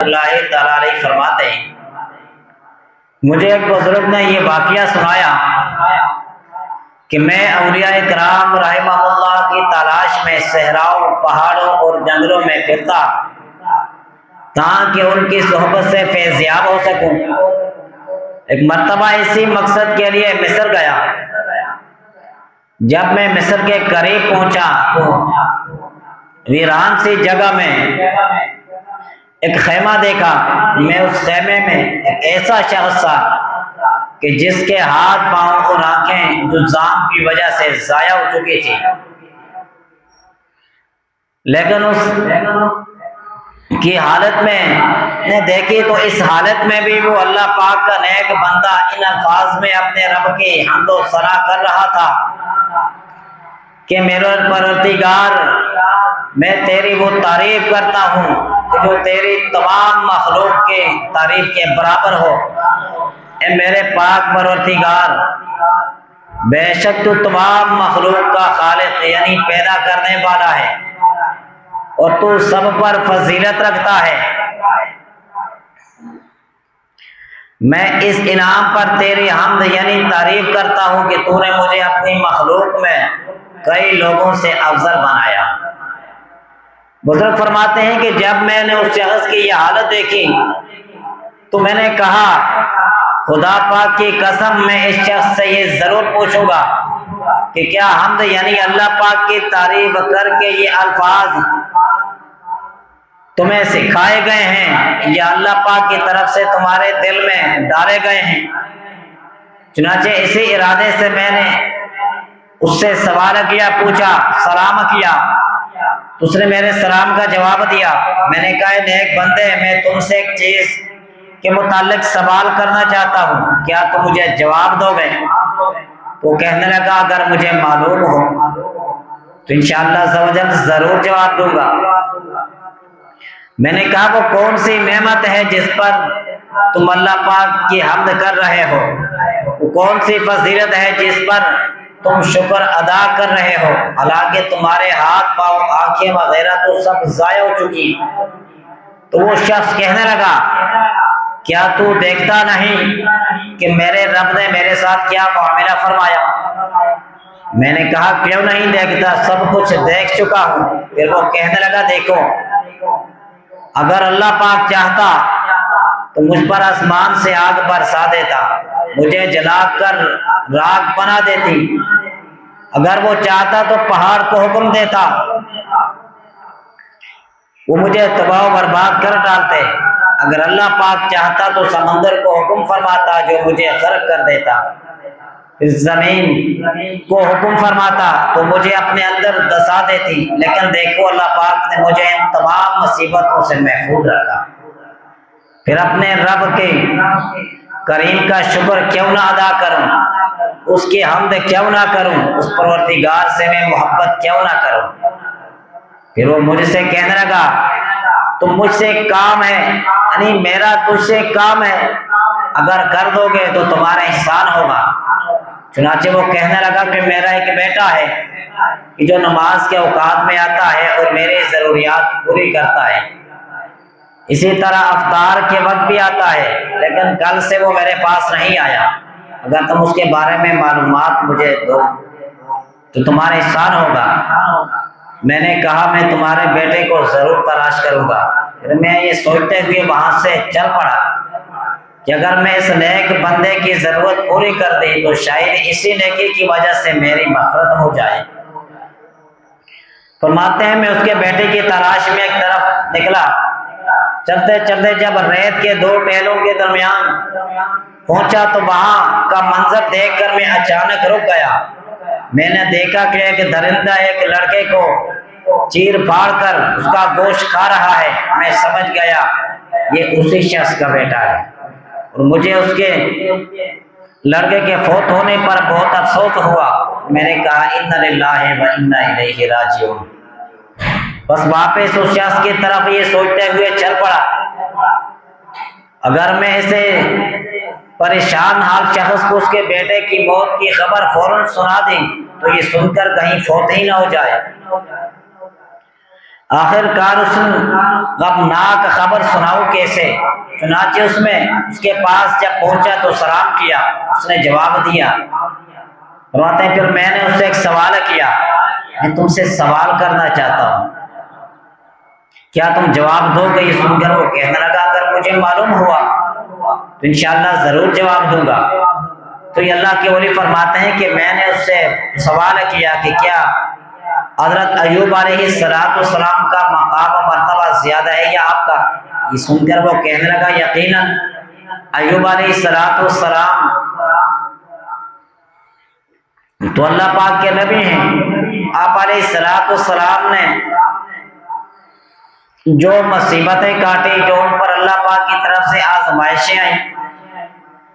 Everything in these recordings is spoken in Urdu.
اللہ تعالیٰ علیہ فرماتے ہیں، مجھے ایک بزرگ نے یہ واقعہ سنایا کہ میں اولیاء کرام رحمہ اللہ کی تلاش میں صحراؤں، پہاڑوں اور جنگلوں میں پھرتا تاکہ ان کی صحبت سے فیضیاب ہو سکوں۔ ایک مرتبہ اسی مقصد کے لیے مصر گیا۔ جب میں مصر کے قریب پہنچا تو ویران سی جگہ میں ایک خیمہ دیکھا۔ میں اس خیمے میں ایک ایسا شخص تھا کہ جس کے ہاتھ، پاؤں اور آنکھیں جذام کی وجہ سے ضائع ہو چکی تھی، لیکن اس کی حالت میں نے دیکھی تو اس حالت میں بھی وہ اللہ پاک کا نیک بندہ ان الفاظ میں اپنے رب کی حمد و ثنا کر رہا تھا کہ میرے پروردگار، میں تیری وہ تعریف کرتا ہوں جو تیری تمام مخلوق کے تعریف کے برابر ہو۔ اے میرے پاک پروردگار، بے شک تو تمام مخلوق کا خالق یعنی پیدا کرنے والا ہے اور تو سب پر فضیلت رکھتا ہے۔ میں اس انعام پر تیری حمد یعنی تعریف کرتا ہوں کہ تو نے مجھے اپنی مخلوق میں کئی لوگوں سے افضل بنایا۔ بزرگ فرماتے ہیں کہ جب میں نے اس شخص کی یہ حالت دیکھی تو میں نے کہا، خدا پاک کی قسم میں اس شخص سے یہ ضرور پوچھوں گا کہ کیا حمد یعنی اللہ پاک کی تعریف کر کے یہ الفاظ تمہیں سکھائے گئے ہیں یا اللہ پاک کی طرف سے تمہارے دل میں ڈالے گئے ہیں؟ چنانچہ اسی ارادے سے میں نے اس سے سوال کیا، پوچھا، سلام کیا تو اس نے میرے سلام کا جواب دیا۔ میں نے کہا، نیک بندے، میں تم سے ایک چیز کے متعلق سوال کرنا چاہتا ہوں، کیا تم مجھے جواب دو گے؟ تو کہنے لگا، اگر مجھے معلوم ہو تو انشاءاللہ عز و جل ضرور جواب دوں گا۔ میں نے کہا، وہ کون سی نعمت ہے جس پر تم اللہ پاک کی حمد کر رہے ہو؟ وہ کون سی فضیلت ہے جس پر تم شکر ادا کر رہے ہو، حالانکہ تمہارے ہاتھ، پاؤں، آنکھیں وغیرہ تو سب ضائع ہو چکی؟ تو وہ شخص کہنے لگا، کیا تو دیکھتا نہیں کہ میرے رب نے میرے ساتھ کیا معاملہ فرمایا؟ میں نے کہا، کیوں نہیں دیکھتا، سب کچھ دیکھ چکا ہوں۔ پھر وہ کہنے لگا، دیکھو، اگر اللہ پاک چاہتا تو مجھ پر آسمان سے آگ برسا دیتا، مجھے جلا کر راکھ بنا دیتی۔ اگر وہ چاہتا تو پہاڑ کو حکم دیتا، وہ مجھے تباہ و برباد کر ڈالتے۔ اگر اللہ پاک چاہتا تو سمندر کو حکم فرماتا جو مجھے غرق کر دیتا۔ اس زمین کو حکم فرماتا تو مجھے اپنے اندر دسا دیتی، لیکن دیکھو اللہ پاک نے مجھے ان تمام مصیبتوں سے محفوظ رکھا۔ پھر اپنے رب کے کریم کا شکر کیوں نہ ادا کروں، اس کی حمد کیوں نہ کروں، اس پروردگار سے میں محبت کیوں نہ کروں؟ پھر وہ مجھ سے کہنے لگا، تم مجھ سے ایک کام ہے، یعنی میرا تجھ سے ایک کام ہے، اگر کر دو گے تو تمہارا احسان ہوگا۔ چنانچہ وہ کہنے لگا کہ میرا ایک بیٹا ہے کہ جو نماز کے اوقات میں آتا ہے اور میری ضروریات پوری کرتا ہے، اسی طرح افطار کے وقت بھی آتا ہے، لیکن کل سے وہ میرے پاس نہیں آیا۔ اگر تم اس کے بارے میں معلومات مجھے دو تو تمہارا احسان ہوگا۔ میں نے کہا، میں تمہارے بیٹے کو ضرور تلاش کروں گا۔ پھر میں یہ سوچتے ہوئے وہاں سے چل پڑا کہ اگر میں اس نیک بندے کی ضرورت پوری کر دی تو شاید اسی نیکی کی وجہ سے میری مغفرت ہو جائے۔ فرماتے ہیں، میں اس کے بیٹے کی تلاش میں ایک طرف نکلا۔ چلتے چلتے جب ریت کے دو ٹیلوں کے درمیان پہنچا تو وہاں کا منظر دیکھ کر میں اچانک رک گیا۔ میں نے دیکھا کہ ایک درندہ ایک لڑکے کو چیر پھاڑ کر اس کا گوشت کھا رہا ہے۔ میں سمجھ گیا یہ اسی شخص کا بیٹا ہے، اور مجھے اس کے لڑکے کے فوت ہونے پر بہت افسوس ہوا۔ میں نے کہا، انا للہ و انا الیہ راجعون۔ بس واپس اس شخص کی طرف یہ سوچتے ہوئے چل پڑا، اگر میں اسے پریشان حال شخص کو اس کے بیٹے کی موت کی خبر فوراً سنا دی تو یہ سن کر کہیں فوت ہی نہ ہو جائے۔ آخر کار اس نے غمناک خبر سناؤ کیسے؟ چنانچہ اس میں اس کے پاس جب پہنچا تو سلام کیا، اس نے جواب دیا۔ فرماتے ہیں پھر میں نے اس سے ایک سوال کیا، میں تم سے سوال کرنا چاہتا ہوں، کیا تم جواب دو گے؟ یہ سن کر وہ کہنے لگا اگر مجھے معلوم ہوا تو انشاءاللہ ضرور جواب دوں گا۔ تو یہ اللہ کے ولی فرماتے ہیں کہ میں نے اس سے سوال کیا کہ کیا حضرت ایوب علیہ السلام کا مقام و مرتبہ زیادہ ہے یا آپ کا؟ یہ سن کر وہ کہنے لگا یقیناً ایوب علیہ السلام تو اللہ پاک کے نبی ہیں، آپ علیہ السلام نے جو مصیبتیں کاٹی، جو ان پر اللہ پاک کی طرف سے آزمائشیں آئیں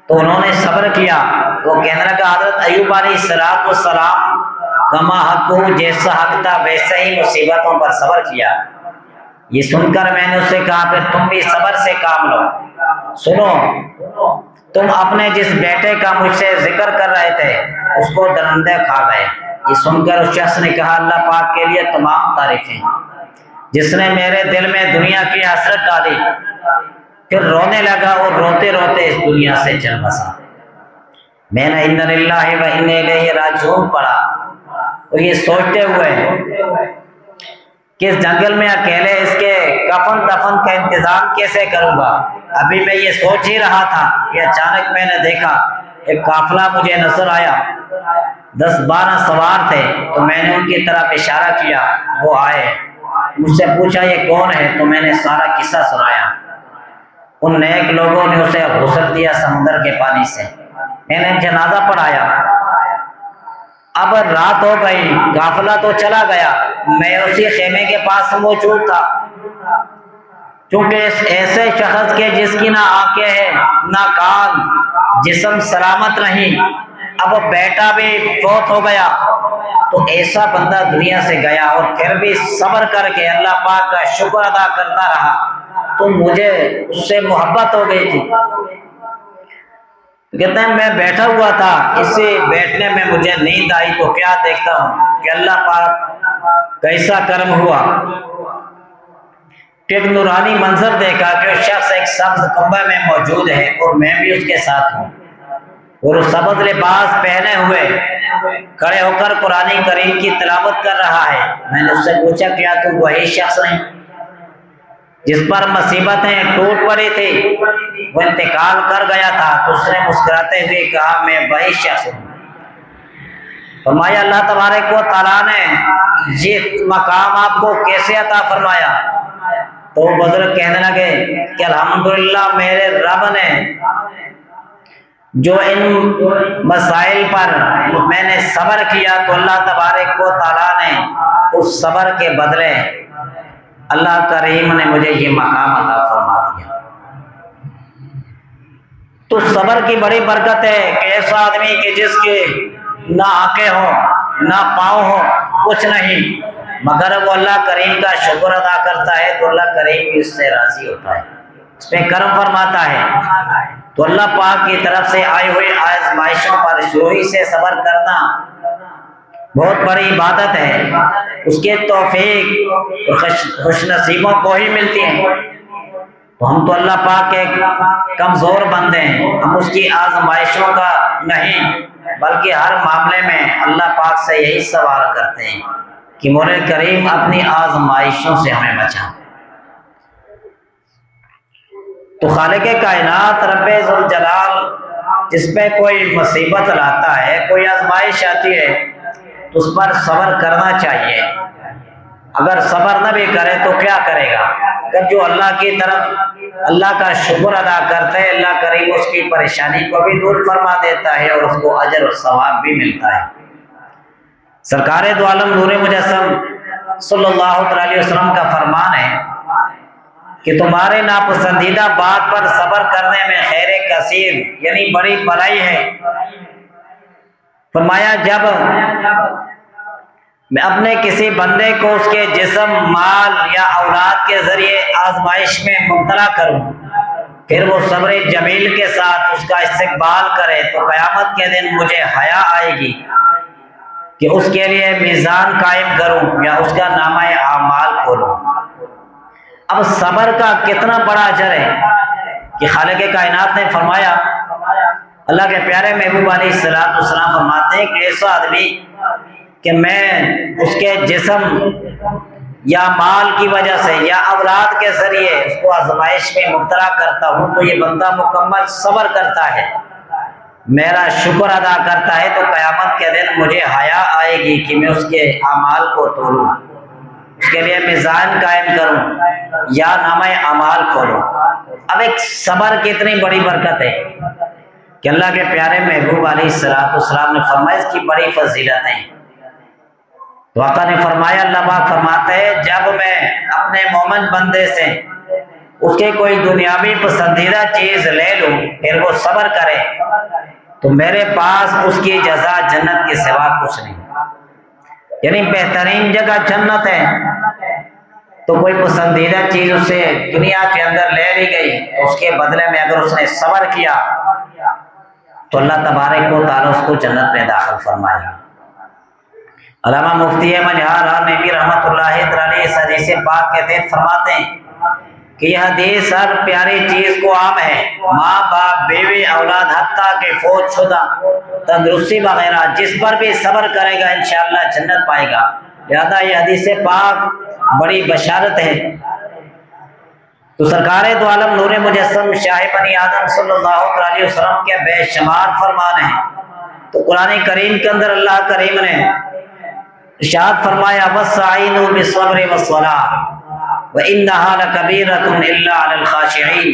تو انہوں نے صبر کیا۔ وہ کہنے لگا حضرت ایوب علیہ السلام کما حق ہو، جیسا حق تھا ویسے ہی مصیبتوں پر صبر کیا۔ یہ سن کر میں نے اس سے کہا پھر تم بھی صبر سے کام لو۔ سنو، تم اپنے جس بیٹے کا مجھ سے ذکر کر رہے تھے اس کو درندے کھا گئے۔ یہ سن کر اس شخص نے کہا اللہ پاک کے لیے تمام تعریفیں، جس نے میرے دل میں دنیا کی حسرت ڈالی۔ پھر رونے لگا اور روتے روتے اس دنیا سے چل بسا۔ میں نے انا للہ و انا الیہ راجعون پڑھا اور یہ سوچتے ہوئے کہ اس جنگل میں اکیلے اس کے کفن دفن کا انتظام کیسے کروں گا، ابھی میں یہ سوچ ہی رہا تھا کہ اچانک میں نے دیکھا ایک قافلہ مجھے نظر آیا، 10-12 سوار تھے، تو میں نے ان کی طرف اشارہ کیا، وہ آئے، مجھ سے پوچھا یہ کون ہے، تو میں نے سارا قصہ سنایا۔ ان نیک لوگوں نے اسے غسل دیا سمندر کے پانی سے، میں نے جنازہ پڑھایا۔ اب رات ہو گئی، قافلہ تو چلا گیا، میں اسی خیمے کے پاس موجود تھا۔ چونکہ اس ایسے شخص کے جس کی نہ آنکھیں ہیں نہ کان، جسم سلامت نہیں، اب بیٹا بھی فوت ہو گیا، تو ایسا بندہ دنیا سے گیا اور پھر بھی صبر کر کے اللہ پاک کا شکر ادا کرتا رہا، تو مجھے اس سے محبت ہو گئی تھی۔ کہتے ہیں میں بیٹھا ہوا تھا، اسی بیٹھنے میں مجھے نیند آئی تو کیا دیکھتا ہوں کہ اللہ پاک کیسا کرم ہوا کہ ایک نورانی منظر دیکھا کہ وہ شخص ایک سبز کنبے میں موجود ہے اور میں بھی اس کے ساتھ ہوں، اور وہ سبز لباس پہنے ہوئے کھڑے ہو کر قرآن کریم کی تلاوت کر رہا ہے۔ میں نے اس سے پوچھا کیا تو وہی شخص نہیں جس پر مصیبتیں ٹوٹ پڑی تھی، وہ انتقال کر گیا تھا؟ تو اس نے مسکراتے ہوئے کہا میں وہی شخص ہوں۔ فرمایا اللہ تبارک و تعالیٰ نے یہ مقام آپ کو کیسے عطا فرمایا؟ تو بزرگ کہنے لگے کہ الحمدللہ میرے رب نے جو ان مسائل پر میں نے صبر کیا تو اللہ تبارک و تعالیٰ نے اس صبر کے بدلے اللہ کریم نے مجھے یہ مقام عطا فرما دیا۔ تو صبر کی بڑی برکت ہے کہ ایسا آدمی کہ جس کے نہ آنکھیں ہوں نہ پاؤں ہوں، کچھ نہیں، مگر وہ اللہ کریم کا شکر ادا کرتا ہے تو اللہ کریم بھی اس سے راضی ہوتا ہے، اس پہ کرم فرماتا ہے۔ تو اللہ پاک کی طرف سے آئی ہوئی آزمائشوں پر شروعی سے صبر کرنا بہت بڑی عبادت ہے، اس کے توفیق خوش نصیبوں کو ہی ملتی ہیں۔ تو ہم تو اللہ پاک کے کمزور بندے ہیں، ہم اس کی آزمائشوں کا نہیں بلکہ ہر معاملے میں اللہ پاک سے یہی سوال کرتے ہیں کہ مولا کریم اپنی آزمائشوں سے ہمیں بچا۔ تو خالق کائنات رب ذوالجلال جس پہ کوئی مصیبت لاتا ہے، کوئی آزمائش آتی ہے تو اس پر صبر کرنا چاہیے۔ اگر صبر نہ بھی کرے تو کیا کرے گا؟ اگر جو اللہ کی طرف اللہ کا شکر ادا کرتے ہیں، اللہ کریم اس کی پریشانی کو بھی دور فرما دیتا ہے اور اس کو اجر و ثواب بھی ملتا ہے۔ سرکار دو عالم نور مجسم صلی اللہ علیہ وسلم کا فرمان ہے کہ تمہارے ناپسندیدہ بات پر صبر کرنے میں خیر کثیر یعنی بڑی بھلائی ہے۔ فرمایا جب میں اپنے کسی بندے کو اس کے جسم، مال یا اولاد کے ذریعے آزمائش میں مبتلا کروں، پھر وہ صبر جمیل کے ساتھ اس کا استقبال کرے تو قیامت کے دن مجھے حیا آئے گی کہ اس کے لیے میزان قائم کروں یا اس کا نامہ اعمال کھولوں۔ اب صبر کا کتنا بڑا اجر ہے کہ خالق کائنات نے فرمایا، اللہ کے پیارے محبوب علیہ السلام فرماتے ہیں کہ ایسا آدمی کہ میں اس کے جسم یا مال کی وجہ سے یا اولاد کے ذریعے اس کو آزمائش میں مبتلا کرتا ہوں تو یہ بندہ مکمل صبر کرتا ہے، میرا شکر ادا کرتا ہے، تو قیامت کے دن مجھے حیا آئے گی کہ میں اس کے اعمال کو تولوں، اس کے لیے میزان قائم کروں یا نامہ اعمال کھولوں۔ اب ایک صبر کی اتنی بڑی برکت ہے کہ اللہ کے پیارے محبوب علیہ السلام نے فرمایا اس کی بڑی فضیلت ہے۔ تو آقا نے فرمایا، اللہ پاک فرماتے ہیں جب میں اپنے مومن بندے سے اس کے کوئی دنیاوی پسندیدہ چیز لے لوں پھر وہ صبر کرے تو میرے پاس اس کی جزا جنت کے سوا کچھ نہیں، یعنی بہترین جگہ جنت ہے، تو کوئی پسندیدہ چیز اسے دنیا کے اندر لے لی گئی، اس کے بدلے میں اگر اس نے صبر کیا تو اللہ تبارک و تعالیٰ اس کو جنت میں داخل فرمائے گا۔ علامہ مفتی احمد جہاں نبی رحمۃ اللہ علیہ اس حدیث پاک کے تحت فرماتے ہیں کہ یہ حدیث ہر پیاری چیز کو عام ہے، ماں باپ بیوی اولاد حتیٰ کہ فوت شدہ تندرستی وغیرہ، جس پر بھی صبر کرے گا انشاءاللہ جنت پائے گا۔ لہذا یہ حدیث پاک بڑی بشارت ہے۔ تو سرکار دو عالم نور مجسم شاہ بنی آدم صلی اللہ علیہ وسلم کے بے شمار فرمان ہیں۔ تو قرآن کریم کے اندر اللہ کریم نے ارشاد فرمایا، وَاسْتَعِینُوا بِالصَّبْرِ وَالصَّلَاةِ وَإِنَّهَا لَكَبِیرَةٌ إِلَّا عَلَى الْخَاشِعِینَ،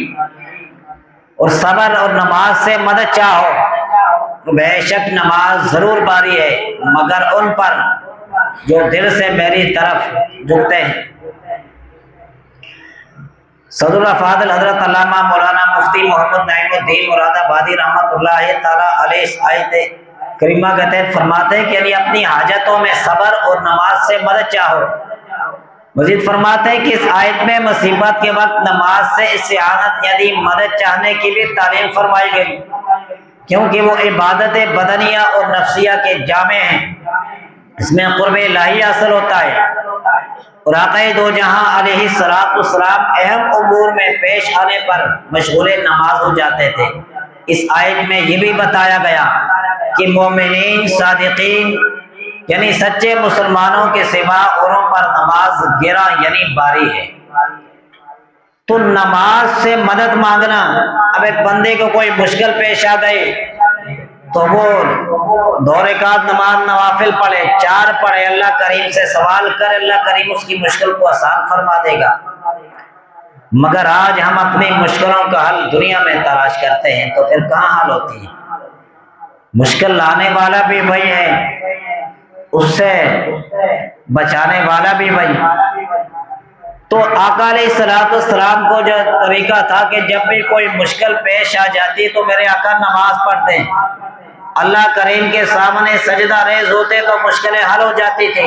اور صبر اور نماز سے مدد چاہو، بے شک نماز ضرور باری ہے مگر ان پر جو دل سے میری طرف جھکتے ہیں۔ صدر الافاضل حضرت علامہ مولانا مفتی محمد نعیم الدین مراد آبادی رحمۃ اللہ تعالیٰ علیہ اس آیت کریمہ کے تحت فرماتے ہیں کہ یعنی اپنی حاجتوں میں صبر اور نماز سے مدد چاہو۔ مزید فرماتے ہیں کہ اس آیت میں مصیبت کے وقت نماز سے استعانت یعنی مدد چاہنے کی بھی تعلیم فرمائی گئی، کیونکہ وہ عبادت بدنیہ اور نفسیہ کے جامع ہیں، اس میں قرب الہی حاصل ہوتا ہے۔ اور آقا دو جہاں علیہ السلام اہم امور میں پیش آنے پر مشغول نماز ہو جاتے تھے۔ اس آیت میں یہ بھی بتایا گیا کہ مومنین صادقین یعنی سچے مسلمانوں کے سوا اوروں پر نماز گرا یعنی باری ہے۔ تو نماز سے مدد مانگنا، اب ایک بندے کو کوئی مشکل پیش آ گئی تو وہ 2 رکعت نماز نوافل پڑھے، 4 پڑھے، اللہ کریم سے سوال کرے، اللہ کریم اس کی مشکل کو آسان فرما دے گا۔ مگر آج ہم اپنی مشکلوں کا حل دنیا میں تلاش کرتے ہیں تو پھر کہاں حل ہوتی ہے؟ مشکل لانے والا بھی وہی ہے، اس سے بچانے والا بھی وہی۔ تو آقا علیہ السلام کو جو طریقہ تھا کہ جب بھی کوئی مشکل پیش آ جاتی تو میرے آقا نماز پڑھتے ہیں، اللہ کریم کے سامنے سجدہ ریز ہوتے تو مشکلیں حل ہو جاتی تھی۔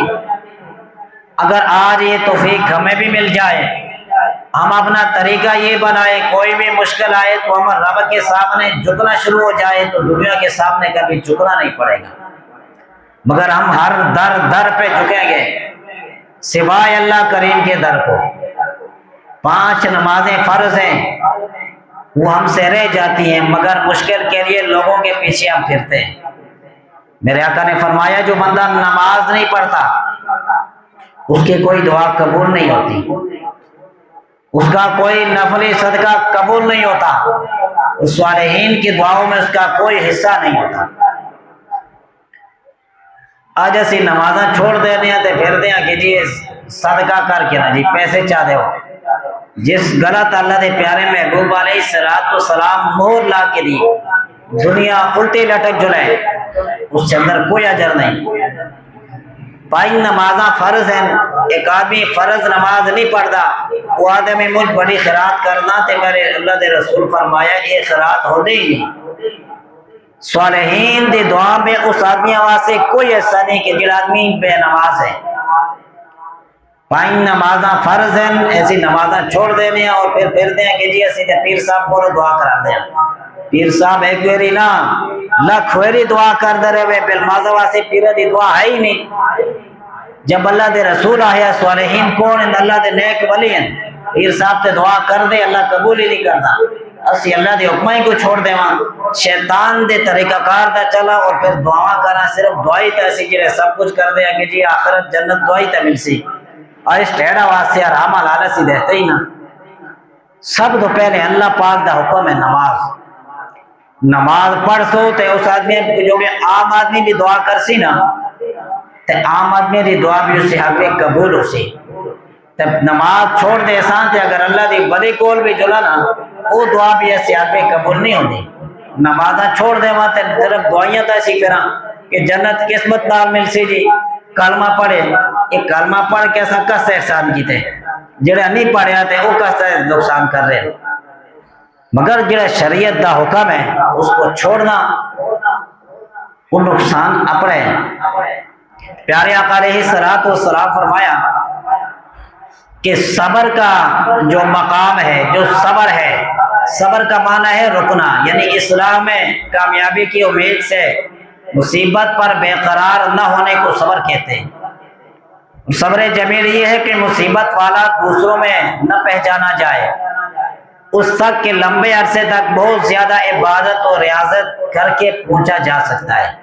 اگر آج یہ توفیق ہمیں بھی مل جائے، ہم اپنا طریقہ یہ بنائے، کوئی بھی مشکل آئے تو ہم رب کے سامنے جھکنا شروع ہو جائے تو دنیا کے سامنے کبھی جھکنا نہیں پڑے گا، مگر ہم ہر در پہ جھکیں گے سوائے اللہ کریم کے در کو۔ 5 نمازیں فرض ہیں وہ ہم سے رہ جاتی ہیں، مگر مشکل کے لیے لوگوں کے پیچھے ہم پھرتے ہیں۔ میرے آقا نے فرمایا جو بندہ نماز نہیں پڑھتا اس کی کوئی دعا قبول نہیں ہوتی، اس کا کوئی نفلی صدقہ قبول نہیں ہوتا، اس صالحین کی دعاؤں میں اس کا کوئی حصہ نہیں ہوتا۔ آج اسی نمازاں چھوڑ دینے تے پھر دیا کہ جی صدقہ کر کے نا جی پیسے چاہ دے ہو، جس غلط اللہ دے پیارے محبوب علیہ السلام مہر لا کے دی دنیا الٹی لٹک جلے، اس کے اندر کوئی اجر نہیں۔ 5 نمازاں فرض ہیں، ایک آدمی فرض نماز نہیں پڑھتا وہ آدمی مجھ بڑی خیرات کرنا تے میرے اللہ دے رسول فرمایا یہ خیرات ہو نہیں نہیں۔ صالحین دی دعا میں اس آدمی واسطے کوئی ایسا نہیں کہ جڑا آدمی بے نماز ہے۔ 5 نمازاں فرض ہیں، ایسی نمازاں چھوڑ دینے اور پھر دیں کہ جی اسی تے پیر صاحب کو دعا کرا دیں، پیر صاحب ایک ویری نا لکھ ویری دعا کر دے رہے بالمازہ واسے پیر دی دعا ہے ہی نہیں. جب اللہ دے رسول آیا صالحین کون ہیں؟ اللہ دے نیک ولی ہیں. پیر صاحب تے دعا کر دے اللہ قبول ہی نہیں کرتا. اسی اللہ دے حکمیں کو چھوڑ دے وہاں شیطان دے طریقہ کار دا چلا اور پھر دعا کرا صرف دعائی تے اسی جڑے سب کچھ کر دے کہ جی آخرت جنت دعائی تے مل سی اور اس ٹیڑا واسطے آرام حلال سی دیتے ہی نا. سب تو پہلے اللہ پاک دا حکم ہے نماز. نماز پڑھ سو تے اس آدمی جو کہ عام آدمی بھی دعا کر سی نا تے عام آدمی دی دعا بھی اس سے حق میں قبول ہو سی. تے نماز چھوڑ دے احسان تے اگر اللہ دی بڑی کول بھی جلا نا وہ دعا بھی ایسے حق میں قبول نہیں ہوتی. نمازاں چھوڑ دے وہاں تے صرف دعائیاں تا سی کرا کہ جنت قسمت نال مل سی جی. کلمہ پڑھے ایک کلمہ پڑھ کے ایسا کس احسان کیتے جڑے نہیں پڑھیا تے وہ کس نقصان کر رہے. مگر جڑا شریعت دا حکم ہے اس کو چھوڑنا وہ نقصان اپنے. پیارے آقا علیہ الصلوۃ والسلام فرمایا کہ صبر کا جو مقام ہے جو صبر ہے صبر کا معنی ہے رکنا یعنی اسلام میں کامیابی کی امید سے مصیبت پر بے قرار نہ ہونے کو صبر کہتے ہیں. صبر جمیل یہ ہے کہ مصیبت والا دوسروں میں نہ پہچانا جائے اس تک کہ لمبے عرصے تک بہت زیادہ عبادت اور ریاضت کر کے پہنچا جا سکتا ہے.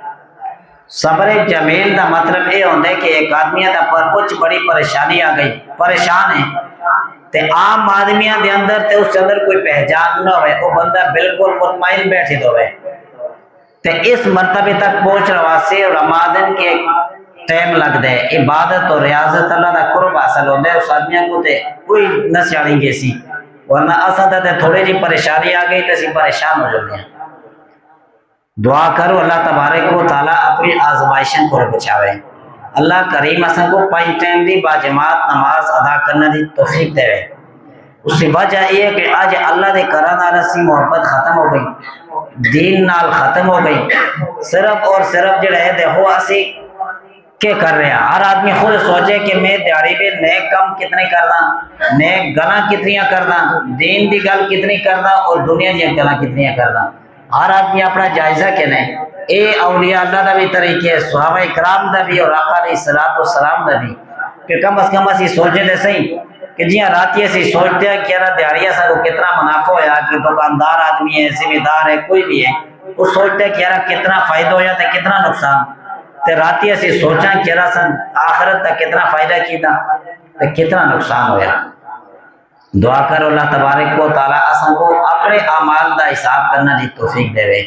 صبر جمیل دا مطلب یہ ہوتا ہے کہ ایک آدمی دا پر کچھ بڑی پریشانی آ گئی پریشان ہے تے عام آدمیاں دے اندر تے اس اندر کوئی پہچان نہ ہوئے وہ بندہ بالکل مطمئن بیٹھے ہوئے تے اس مرتبے تک پہنچ رہا سے رمادن کے ٹائم لگ دے عبادت اور ریاضت اللہ دا قرب حاصل ہوندے. اس آدمیاں کو تے کوئی نہ سیاڑیں گے سی ورنہ اساں تے تھوڑی جی پریشانی آ گئی تے اسی پریشان ہو جاتے ہیں. دعا کرو اللہ تبارک و تعالیٰ اپنی آزمائشن کو بچاوے. اللہ کریم اساں کو 5 ٹائم دی باجماعت نماز ادا کرنے دی توفیق دے. اس کی وجہ یہ ہے کہ آج اللہ دے کرا نال اسی محبت ختم ہو گئی دین نال ختم ہو گئی. صرف اور صرف جڑا ہے دیکھو اسی کیا کر رہے ہیں. ہر آدمی خود سوچے کہ میں دیہڑی میں نیک کم کتنے کردا نیک گلاں کتنیاں کردا دین دی گل کتنی کردا اور دنیا دی گلاں کتنیاں کردا. ہر آدمی اپنا جائزہ کہنے اے اولیاء اللہ دا بھی طریقے صحابہ اکرام دا بھی اور آقا علیہ الصلوۃ والسلام دا بھی کہ کم از کم اسی سوچے دے صحیح کہ جی راتی اسی سوچتے ہیں کہ دیہڑیاں سا کو کتنا منافع ہویا کہ دکاندار آدمی ہے ذمہ دار ہے کوئی بھی ہے وہ سوچتے ہیں کہ کتنا فائدہ ہویا تے کتنا نقصان تے راتی اسی سوچاں کہ آخرت تک کتنا فائدہ کیتا تے کتنا نقصان ہویا. دعا کرو اللہ تبارک و تعالیٰ اساں کو اپنے اعمال دا حساب کرنا دی توفیق دے.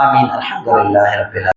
آمین. الحمدللہ رب العالمین.